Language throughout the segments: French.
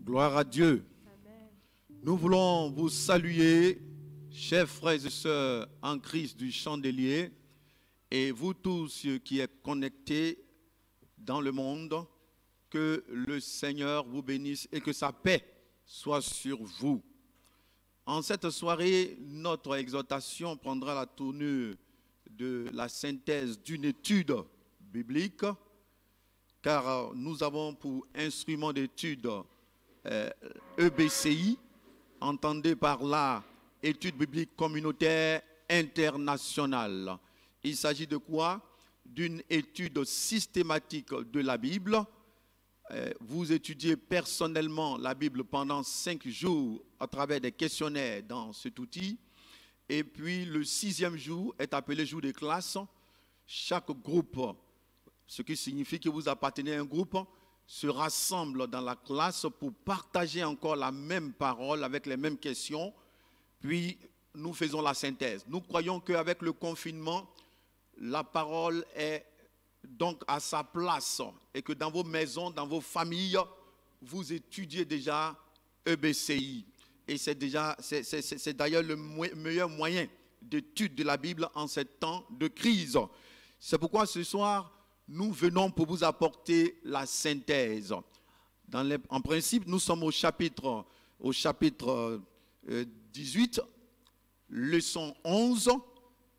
Gloire à Dieu. Amen. Nous voulons vous saluer, chers frères et sœurs en Christ du Chandelier, et vous tous qui êtes connectés dans le monde, que le Seigneur vous bénisse et que sa paix soit sur vous. En cette soirée, notre exhortation prendra la tournure de la synthèse d'une étude biblique, car nous avons pour instrument d'étude EBCI, entendez par là étude biblique communautaire internationale. Il s'agit de quoi? D'une étude systématique de la Bible. Vous étudiez personnellement la Bible pendant 5 jours à travers des questionnaires dans cet outil. Et puis le 6e jour est appelé jour de classe. Chaque groupe, ce qui signifie que vous appartenez à un groupe, se rassemble dans la classe pour partager encore la même parole avec les mêmes questions. Puis nous faisons la synthèse. Nous croyons qu'avec le confinement, la parole est donc à sa place et que dans vos maisons, dans vos familles, vous étudiez déjà EBCI. Et c'est d'ailleurs le meilleur moyen d'étude de la Bible en ces temps de crise. C'est pourquoi ce soir, nous venons pour vous apporter la synthèse. En principe, nous sommes au chapitre 18, leçon 11.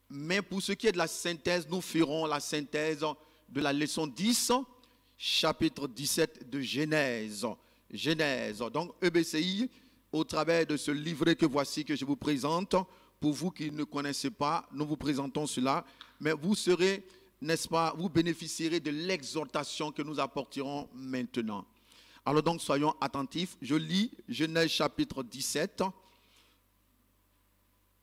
Mais pour ce qui est de la synthèse, nous ferons la synthèse de la leçon 10, chapitre 17 de Genèse. Donc EBCI, au travers de ce livret que voici que je vous présente, pour vous qui ne connaissez pas, nous vous présentons cela, mais vous serez, n'est-ce pas, vous bénéficierez de l'exhortation que nous apporterons maintenant. Alors donc soyons attentifs. Je lis Genèse chapitre 17.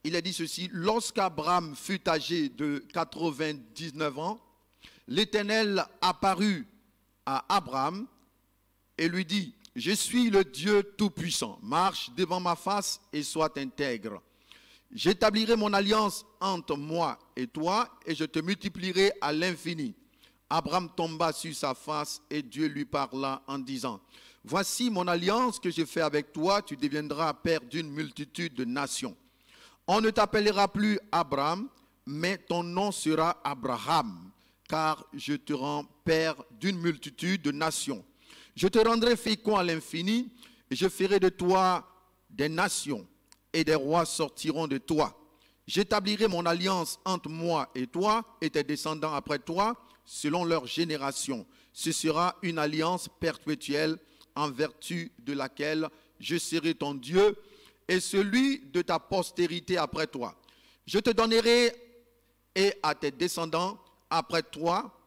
Il est dit ceci: lorsqu'Abraham fut âgé de 99 ans, l'Éternel apparut à Abraham et lui dit: je suis le Dieu Tout-Puissant, marche devant ma face et sois intègre. J'établirai mon alliance entre moi et toi et je te multiplierai à l'infini. Abraham tomba sur sa face et Dieu lui parla en disant: voici mon alliance que je fais avec toi, tu deviendras père d'une multitude de nations. On ne t'appellera plus Abraham, mais ton nom sera Abraham, car je te rends père d'une multitude de nations. Je te rendrai fécond à l'infini, et je ferai de toi des nations, et des rois sortiront de toi. J'établirai mon alliance entre moi et toi, et tes descendants après toi, selon leur génération. Ce sera une alliance perpétuelle, en vertu de laquelle je serai ton Dieu, et celui de ta postérité après toi. Je te donnerai et à tes descendants après toi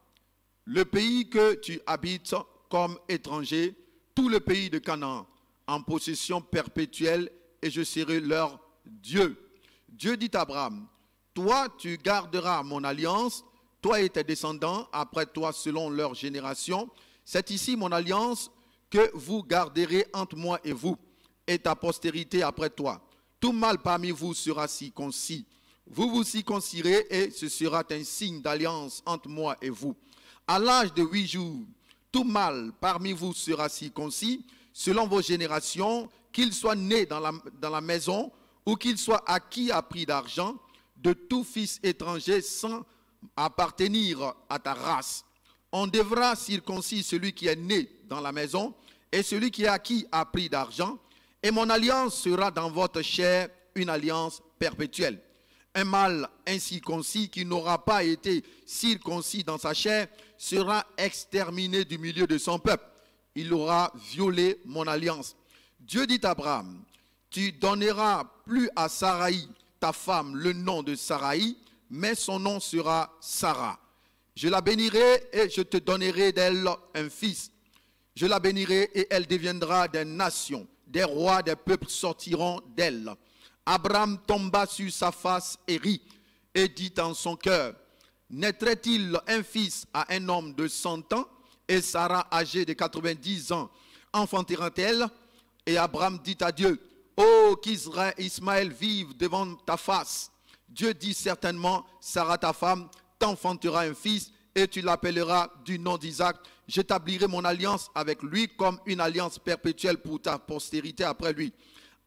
le pays que tu habites comme étranger, tout le pays de Canaan, en possession perpétuelle, et je serai leur Dieu. Dieu dit à Abraham: toi tu garderas mon alliance, toi et tes descendants après toi selon leur génération. C'est ici mon alliance que vous garderez entre moi et vous, et ta postérité après toi. Tout mâle parmi vous sera circoncis. Vous vous circoncirez et ce sera un signe d'alliance entre moi et vous. À l'âge de 8 jours, tout mâle parmi vous sera circoncis, selon vos générations, qu'il soit né dans la maison ou qu'il soit acquis à prix d'argent, de tout fils étranger sans appartenir à ta race. On devra circoncire celui qui est né dans la maison et celui qui est acquis à prix d'argent. Et mon alliance sera dans votre chair une alliance perpétuelle. Un mâle incirconcis qui n'aura pas été circoncis dans sa chair sera exterminé du milieu de son peuple. Il aura violé mon alliance. Dieu dit à Abraham: tu donneras plus à Saraï, ta femme, le nom de Saraï, mais son nom sera Sarah. Je la bénirai et je te donnerai d'elle un fils. Je la bénirai et elle deviendra des nations. Des rois, des peuples sortiront d'elle. Abraham tomba sur sa face et rit, et dit en son cœur: naîtrait-il un fils à un homme de 100 ans, et Sarah âgée de 90 ans enfantera-t-elle? Et Abraham dit à Dieu: oh, qu'Ismaël vive devant ta face. Dieu dit: certainement, Sarah ta femme t'enfantera un fils, et tu l'appelleras du nom d'Isaac. J'établirai mon alliance avec lui comme une alliance perpétuelle pour ta postérité après lui.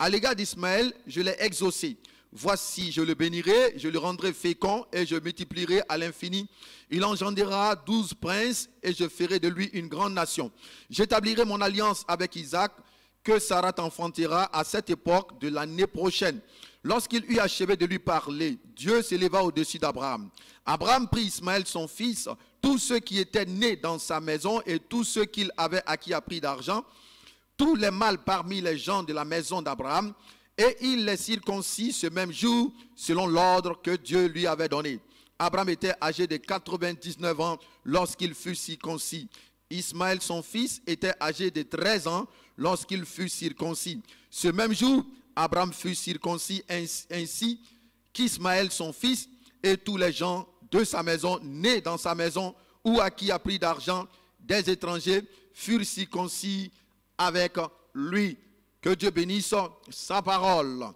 À l'égard d'Ismaël, je l'ai exaucé. Voici, je le bénirai, je le rendrai fécond et je multiplierai à l'infini. Il engendrera 12 princes et je ferai de lui une grande nation. J'établirai mon alliance avec Isaac que Sarah t'enfantera à cette époque de l'année prochaine. Lorsqu'il eut achevé de lui parler, Dieu s'éleva au-dessus d'Abraham. Abraham prit Ismaël son fils, tous ceux qui étaient nés dans sa maison et tous ceux qu'il avait acquis à prix d'argent, tous les mâles parmi les gens de la maison d'Abraham, et il les circoncis ce même jour selon l'ordre que Dieu lui avait donné. Abraham était âgé de 99 ans lorsqu'il fut circoncis. Ismaël son fils était âgé de 13 ans lorsqu'il fut circoncis. Ce même jour, Abraham fut circoncis ainsi qu'Ismaël son fils et tous les gens de sa maison, nés dans sa maison ou à qui a pris d'argent des étrangers, furent circoncis avec lui. Que Dieu bénisse sa parole.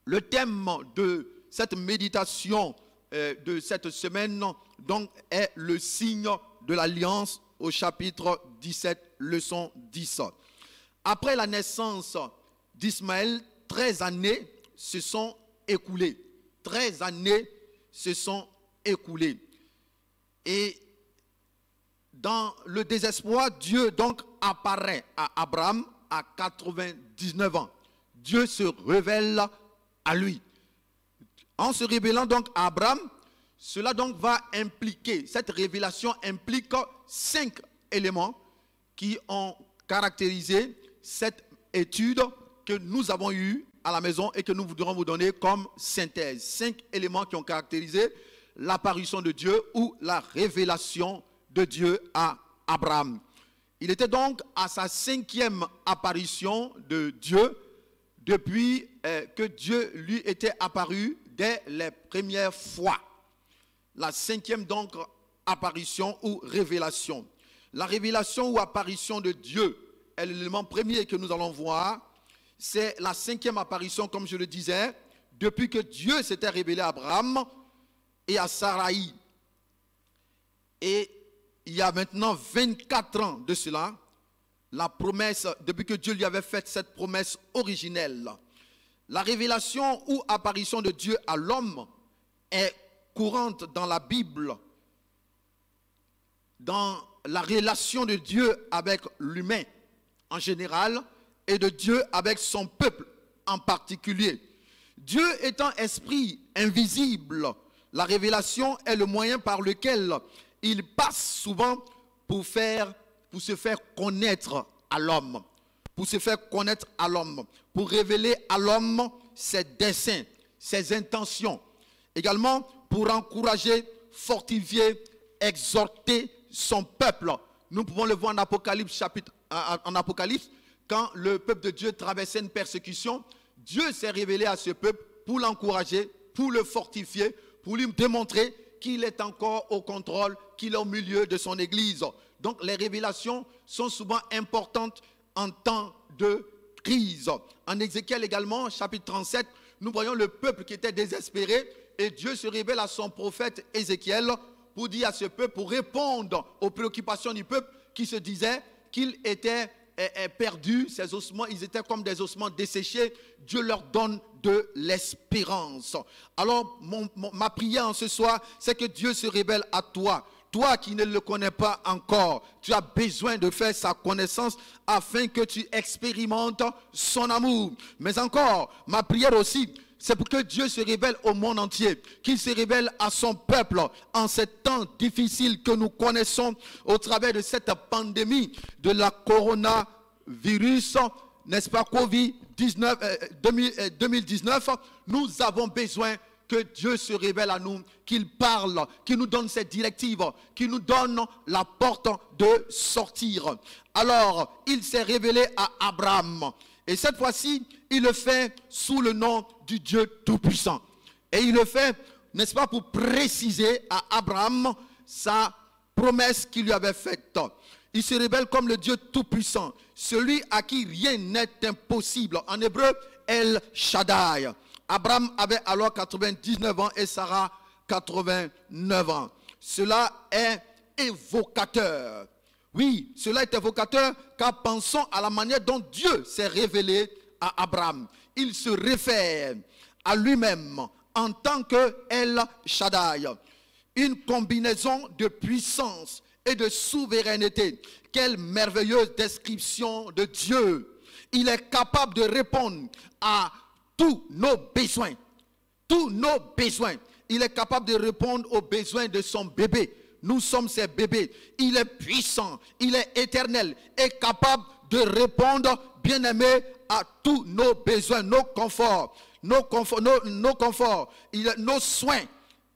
Le thème de cette méditation de cette semaine donc, est le signe de l'alliance au chapitre 17, leçon 10. Après la naissance d'Ismaël, 13 années se sont écoulées. 13 années se sont écoulées. Et dans le désespoir, Dieu donc apparaît à Abraham à 99 ans. Dieu se révèle à lui. En se révélant donc à Abraham, cela donc va impliquer, cette révélation implique 5 éléments qui ont caractérisé cette étude que nous avons eue à la maison et que nous voudrons vous donner comme synthèse. 5 éléments qui ont caractérisé l'apparition de Dieu ou la révélation de Dieu à Abraham. Il était donc à sa 5e apparition de Dieu depuis que Dieu lui était apparu dès les premières fois. La 5e donc apparition ou révélation. La révélation ou apparition de Dieu est l'élément premier que nous allons voir. C'est la 5e apparition, comme je le disais, depuis que Dieu s'était révélé à Abraham et à Saraï. Et il y a maintenant 24 ans de cela, la promesse, depuis que Dieu lui avait fait cette promesse originelle. La révélation ou apparition de Dieu à l'homme est courante dans la Bible, dans la relation de Dieu avec l'humain en général et de Dieu avec son peuple en particulier. Dieu étant esprit invisible, la révélation est le moyen par lequel il passe souvent pour se faire connaître à l'homme. Pour se faire connaître à l'homme. Pour révéler à l'homme ses desseins, ses intentions. Également pour encourager, fortifier, exhorter son peuple. Nous pouvons le voir en Apocalypse, en Apocalypse, quand le peuple de Dieu traversait une persécution. Dieu s'est révélé à ce peuple pour l'encourager, pour le fortifier, pour lui démontrer qu'il est encore au contrôle, qu'il est au milieu de son église. Donc les révélations sont souvent importantes en temps de crise. En Ézéchiel également, chapitre 37, nous voyons le peuple qui était désespéré et Dieu se révèle à son prophète Ézéchiel pour dire à ce peuple, pour répondre aux préoccupations du peuple qui se disait qu'il était perdu, ses ossements, ils étaient comme des ossements desséchés. Dieu leur donne de l'espérance. Alors, ma prière en ce soir, c'est que Dieu se révèle à toi. Toi qui ne le connais pas encore, tu as besoin de faire sa connaissance afin que tu expérimentes son amour. Mais encore, ma prière aussi, c'est pour que Dieu se révèle au monde entier, qu'il se révèle à son peuple en ces temps difficiles que nous connaissons au travers de cette pandémie de la coronavirus, n'est-ce pas, Covid-19, 2019. Nous avons besoin que Dieu se révèle à nous, qu'il parle, qu'il nous donne ses directives, qu'il nous donne la porte de sortir. Alors, il s'est révélé à Abraham. Et cette fois-ci, il le fait sous le nom du Dieu Tout-Puissant. Et il le fait, n'est-ce pas, pour préciser à Abraham sa promesse qu'il lui avait faite. Il se révèle comme le Dieu Tout-Puissant, celui à qui rien n'est impossible. En hébreu, El Shaddai. Abraham avait alors 99 ans et Sarah 89 ans. cela est évocateur. Oui, cela est évocateur, car pensons à la manière dont Dieu s'est révélé à Abraham. Il se réfère à lui-même en tant que El Shaddai. Une combinaison de puissance et de souveraineté. Quelle merveilleuse description de Dieu. Il est capable de répondre à tous nos besoins. Tous nos besoins. Il est capable de répondre aux besoins de son bébé. Nous sommes ses bébés. Il est puissant, il est éternel et capable de répondre, bien-aimé, à tous nos besoins, nos conforts, nos soins,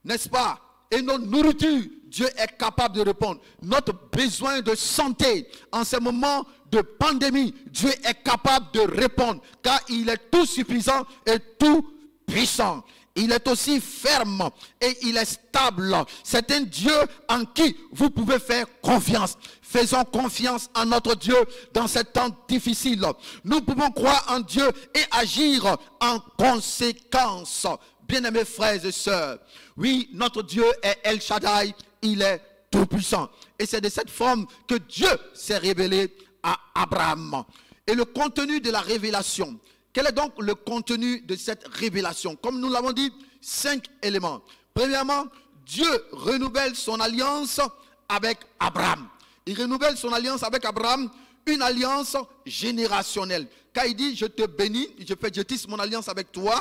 n'est-ce pas? Et nos nourritures. Dieu est capable de répondre. Notre besoin de santé en ces moments de pandémie, Dieu est capable de répondre, car il est tout suffisant et tout puissant. Il est aussi ferme et il est stable. C'est un Dieu en qui vous pouvez faire confiance. Faisons confiance en notre Dieu dans ces temps difficiles. Nous pouvons croire en Dieu et agir en conséquence. Bien-aimés frères et sœurs, oui, notre Dieu est El Shaddai, il est tout-puissant. Et c'est de cette forme que Dieu s'est révélé à Abraham. Et le contenu de la révélation. Quel est donc le contenu de cette révélation? Comme nous l'avons dit, 5 éléments. Premièrement, Dieu renouvelle son alliance avec Abraham. Il renouvelle son alliance avec Abraham, une alliance générationnelle. Car il dit, je te bénis, je tisse mon alliance avec toi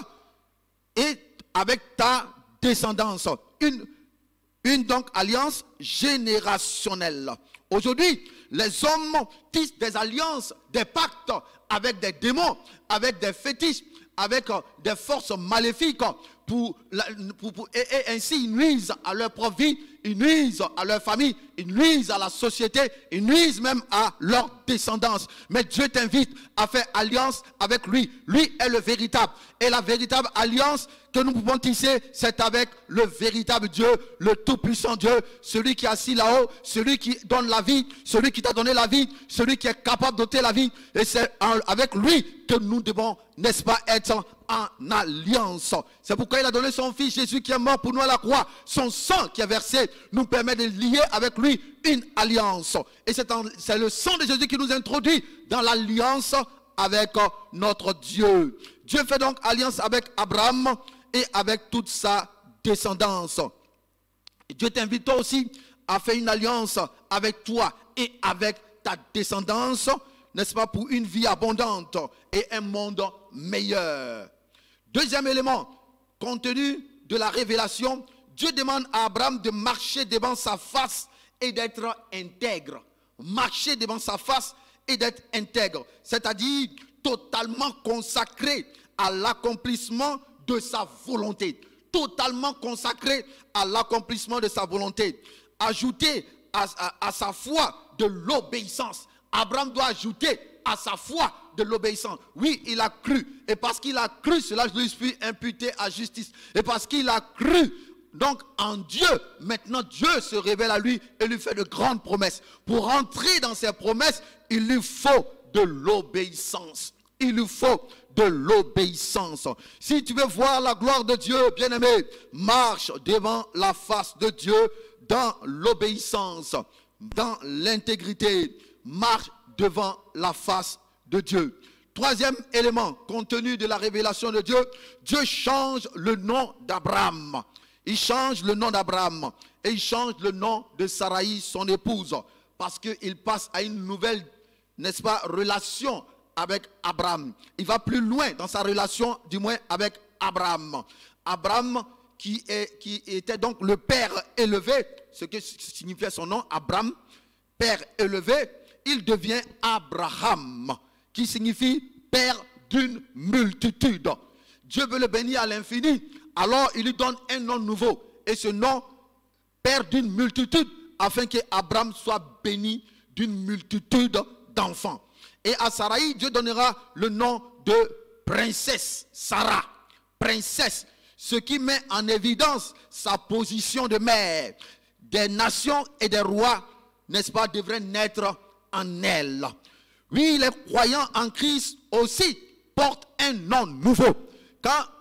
et avec ta descendance. Une donc alliance générationnelle. Aujourd'hui, les hommes tissent des alliances, des pactes avec des démons, avec des fétiches, avec des forces maléfiques et ainsi ils nuisent à leur propre vie, ils nuisent à leur famille, ils nuisent à la société, ils nuisent même à leur descendance. Mais Dieu t'invite à faire alliance avec lui. Lui est le véritable. Et la véritable alliance que nous pouvons tisser, c'est avec le véritable Dieu, le tout-puissant Dieu, celui qui est assis là-haut, celui qui donne la vie, celui qui t'a donné la vie, celui qui est capable d'ôter la vie. Et c'est avec lui que nous devons, n'est-ce pas, être en alliance. C'est pourquoi il a donné son fils Jésus qui est mort pour nous à la croix. Son sang qui est versé nous permet de lier avec lui une alliance. Et c'est le sang de Jésus qui nous introduit dans l'alliance avec notre Dieu. Dieu fait donc alliance avec Abraham et avec toute sa descendance. Et Dieu t'invite toi aussi à faire une alliance avec toi et avec ta descendance, n'est-ce pas, pour une vie abondante et un monde meilleur. Deuxième élément, compte tenu de la révélation, Dieu demande à Abraham de marcher devant sa face et d'être intègre. Marcher devant sa face et d'être intègre, c'est-à-dire totalement consacré à l'accomplissement de sa volonté. Totalement consacré à l'accomplissement de sa volonté. Ajouter à sa foi de l'obéissance. Abraham doit ajouter à sa foi de l'obéissance. Oui, il a cru. Et parce qu'il a cru, cela lui fut imputé à justice. Et parce qu'il a cru, donc en Dieu, maintenant Dieu se révèle à lui et lui fait de grandes promesses. Pour entrer dans ces promesses, il lui faut de l'obéissance. Il lui faut de l'obéissance. Si tu veux voir la gloire de Dieu, bien-aimé, marche devant la face de Dieu dans l'obéissance, dans l'intégrité. Marche devant la face de Dieu. Troisième élément, compte tenu de la révélation de Dieu, Dieu change le nom d'Abraham. Il change le nom d'Abraham et il change le nom de Saraï, son épouse, parce qu'il passe à une nouvelle, n'est-ce pas, relation avec Abraham. Il va plus loin dans sa relation, du moins avec Abraham. Abraham qui était donc le père élevé, ce que signifiait son nom, Abraham, père élevé, il devient Abraham, qui signifie père d'une multitude. Dieu veut le bénir à l'infini, alors il lui donne un nom nouveau, et ce nom, père d'une multitude, afin qu'Abraham soit béni d'une multitude d'enfants. Et à Saraï, Dieu donnera le nom de princesse, Sarah, princesse, ce qui met en évidence sa position de mère. Des nations et des rois, n'est-ce pas, devraient naître en elle. Oui, les croyants en Christ aussi portent un nom nouveau. Car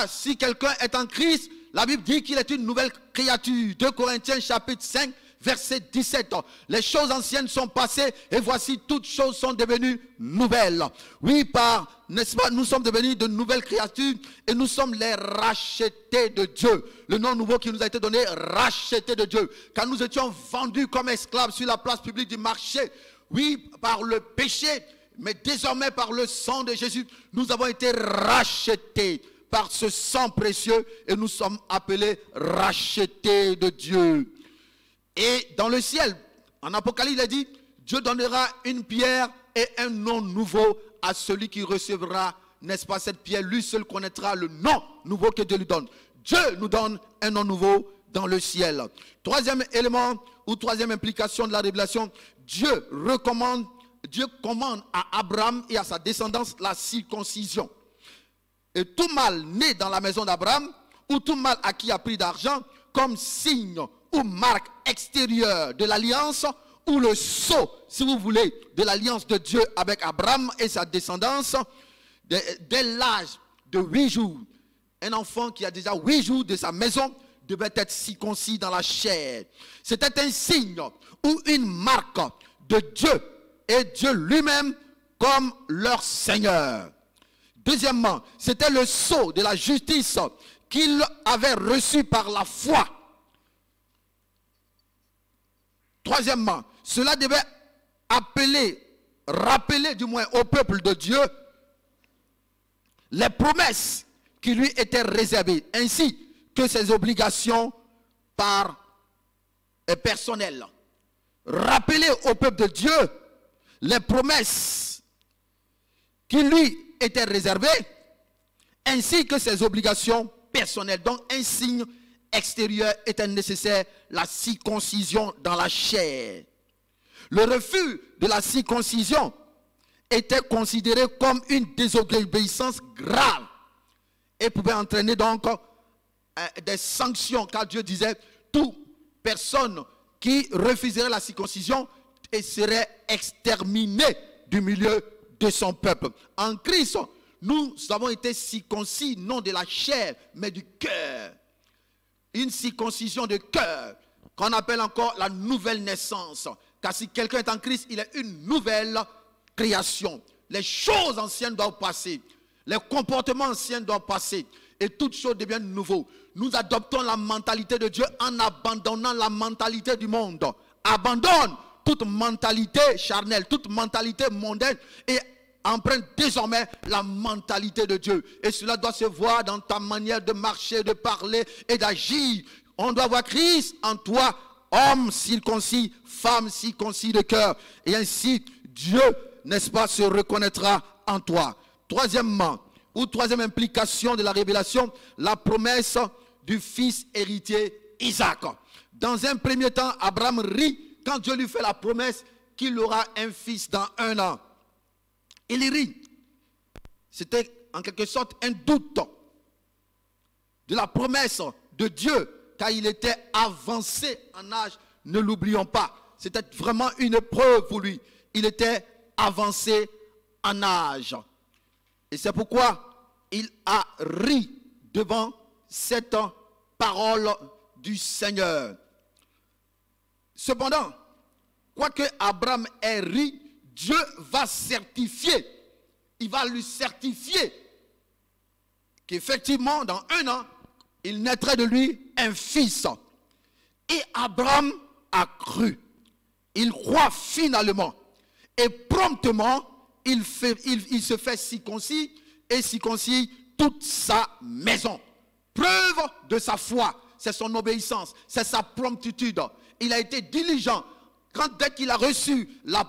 si quelqu'un est en Christ, la Bible dit qu'il est une nouvelle créature. 2 Corinthiens chapitre 5, verset 17. Les choses anciennes sont passées et voici toutes choses sont devenues nouvelles. Oui, n'est-ce pas, nous sommes devenus de nouvelles créatures et nous sommes les rachetés de Dieu. Le nom nouveau qui nous a été donné, rachetés de Dieu. Car nous étions vendus comme esclaves sur la place publique du marché. Oui, par le péché, mais désormais par le sang de Jésus, nous avons été rachetés par ce sang précieux et nous sommes appelés rachetés de Dieu. Et dans le ciel, en Apocalypse, il a dit, Dieu donnera une pierre et un nom nouveau à celui qui recevra, n'est-ce pas, cette pierre. Lui seul connaîtra le nom nouveau que Dieu lui donne. Dieu nous donne un nom nouveau dans le ciel. Troisième élément ou troisième implication de la révélation, Dieu commande à Abraham et à sa descendance la circoncision. Et tout mâle né dans la maison d'Abraham ou tout mâle à qui a pris d'argent comme signe ou marque extérieure de l'alliance ou le sceau, si vous voulez, de l'alliance de Dieu avec Abraham et sa descendance, dès l'âge de 8 jours, un enfant qui a déjà 8 jours de sa maison devait être circoncis dans la chair. C'était un signe ou une marque de Dieu et Dieu lui-même comme leur Seigneur. Deuxièmement, c'était le sceau de la justice qu'il avait reçu par la foi. Troisièmement, cela devait rappeler du moins au peuple de Dieu les promesses qui lui étaient réservées, ainsi que ses obligations personnelles. Rappeler au peuple de Dieu les promesses qui lui étaient réservées, ainsi que ses obligations personnelles. Donc un signe extérieur était nécessaire, la circoncision dans la chair. Le refus de la circoncision était considéré comme une désobéissance grave et pouvait entraîner donc des sanctions, car Dieu disait toute personne qui refuserait la circoncision serait exterminée du milieu de son peuple. En Christ, nous avons été circoncis non de la chair mais du cœur. Une circoncision de cœur qu'on appelle encore la nouvelle naissance. Car si quelqu'un est en Christ, il est une nouvelle création. Les choses anciennes doivent passer. Les comportements anciens doivent passer. Et toutes choses deviennent nouveaux. Nous adoptons la mentalité de Dieu en abandonnant la mentalité du monde. Abandonne toute mentalité charnelle, toute mentalité mondaine et emprunte désormais la mentalité de Dieu. Et cela doit se voir dans ta manière de marcher, de parler et d'agir. On doit voir Christ en toi, homme circoncis, femme circoncis de cœur. Et ainsi, Dieu, n'est-ce pas, se reconnaîtra en toi. Troisièmement, ou troisième implication de la révélation, la promesse du fils héritier Isaac. Dans un premier temps, Abraham rit quand Dieu lui fait la promesse qu'il aura un fils dans 1 an. Il rit. C'était en quelque sorte un doute de la promesse de Dieu, car il était avancé en âge, ne l'oublions pas. C'était vraiment une preuve pour lui. Il était avancé en âge. Et c'est pourquoi il a ri devant cette parole du Seigneur. Cependant, quoique Abraham ait ri, Dieu va certifier, il va lui certifier qu'effectivement, dans 1 an, il naîtrait de lui un fils. Et Abraham a cru. Il croit finalement. Et promptement, il se fait circoncis et circoncis toute sa maison. Preuve de sa foi, c'est son obéissance, c'est sa promptitude. Il a été diligent. Dès qu'il a reçu la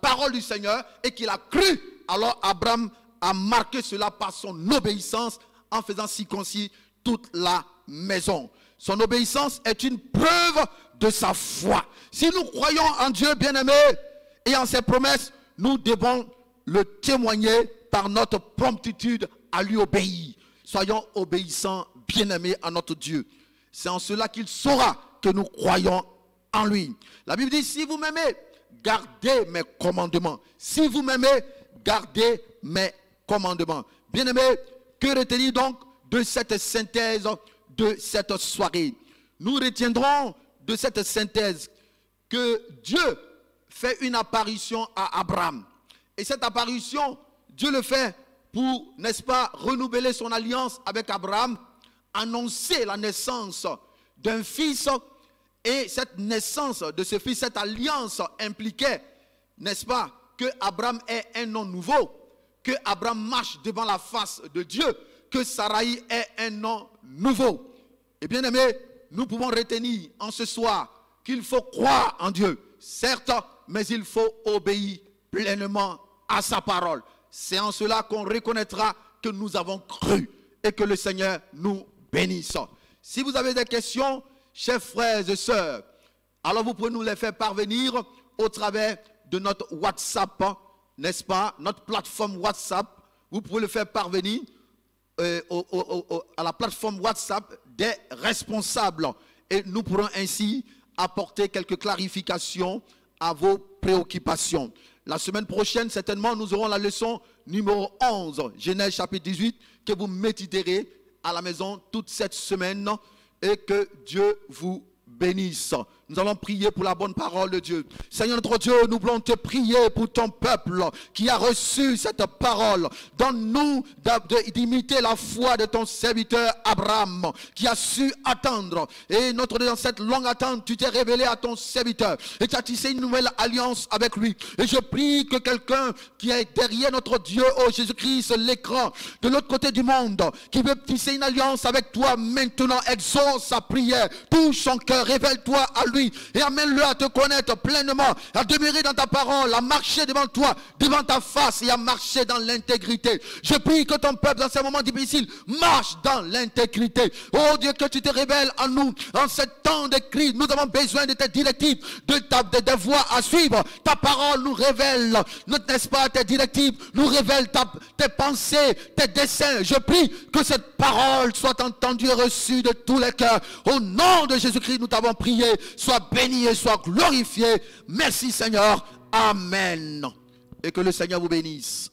parole du Seigneur et qu'il a cru, alors Abraham a marqué cela par son obéissance en faisant circoncis toute la maison. Son obéissance est une preuve de sa foi. Si nous croyons en Dieu bien-aimé et en ses promesses, nous devons le témoigner par notre promptitude à lui obéir. Soyons obéissants, bien-aimés à notre Dieu. C'est en cela qu'il saura que nous croyons en lui. La Bible dit, si vous m'aimez, gardez mes commandements. Si vous m'aimez, gardez mes commandements. Bien-aimés, que retenir donc de cette synthèse de cette soirée. Nous retiendrons de cette synthèse que Dieu fait une apparition à Abraham. Et cette apparition, Dieu le fait pour, n'est-ce pas, renouveler son alliance avec Abraham, annoncer la naissance d'un fils. Et cette naissance de ce fils, cette alliance impliquait, n'est-ce pas, que Abraham ait un nom nouveau, que Abraham marche devant la face de Dieu, que Saraï ait un nom nouveau. Et bien aimé, nous pouvons retenir en ce soir qu'il faut croire en Dieu, certes, mais il faut obéir pleinement à sa parole. C'est en cela qu'on reconnaîtra que nous avons cru et que le Seigneur nous bénisse. Si vous avez des questions, chers frères et sœurs, alors vous pouvez nous les faire parvenir au travers de notre WhatsApp, n'est-ce pas, notre plateforme WhatsApp. Vous pouvez le faire parvenir à la plateforme WhatsApp des responsables. Et nous pourrons ainsi apporter quelques clarifications à vos préoccupations. La semaine prochaine, certainement, nous aurons la leçon numéro 11, Genèse chapitre 18, que vous méditerez à la maison toute cette semaine et que Dieu vous bénisse. Nous allons prier pour la bonne parole de Dieu. Seigneur notre Dieu, nous voulons te prier pour ton peuple qui a reçu cette parole. Donne-nous d'imiter la foi de ton serviteur Abraham qui a su attendre. Et notre Dieu, dans cette longue attente, tu t'es révélé à ton serviteur et tu as tissé une nouvelle alliance avec lui. Et je prie que quelqu'un qui est derrière notre Dieu, oh Jésus-Christ, l'écran, de l'autre côté du monde, qui veut tisser une alliance avec toi maintenant, exauce sa prière, touche son cœur, révèle-toi à lui et amène-le à te connaître pleinement, à demeurer dans ta parole, à marcher devant toi, devant ta face et à marcher dans l'intégrité. Je prie que ton peuple dans ces moments difficiles marche dans l'intégrité. Oh Dieu, que tu te révèles à nous en ce temps de crise. Nous avons besoin de tes directives, de voies à suivre. Ta parole nous révèle, n'est-ce pas, tes directives nous révèlent tes pensées, tes desseins. Je prie que cette parole soit entendue et reçue de tous les cœurs. Au nom de Jésus-Christ, nous t'avons prié. Sois béni et sois glorifié. Merci Seigneur. Amen. Et que le Seigneur vous bénisse.